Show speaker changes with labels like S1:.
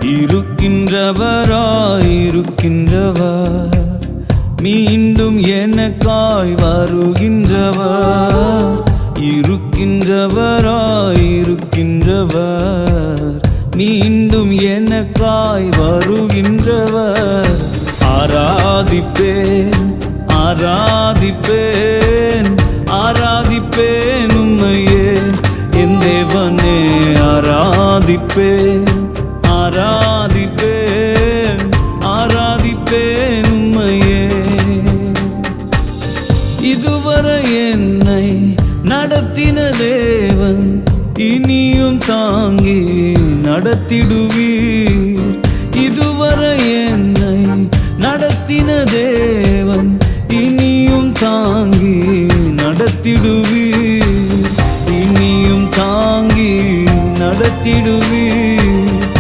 S1: இருக்கின்றவர் மீண்டும் எனக்காய் வருகின்றவர். இருக்கின்றவர் மீண்டும் எனக்காய் வருகின்றவர். ஆராதிப்பேன் ஆராதிப்பேன் ஆராதிப்பேன் உம்மையே என் தேவனே. ஆராதிப்பேன் ஆராதிப்பேன் ஆராதிப்பேன் உம்மையே. இதுவரை என்னை நடத்தின தேவன் இனியும் தாங்கி நடத்திடுவீர். இதுவரை என்னை நடத்தின தேவன் இனியும் தாங்கி நடத்திடுவீர். இனியும் தாங்கி நடத்திடுவீர்.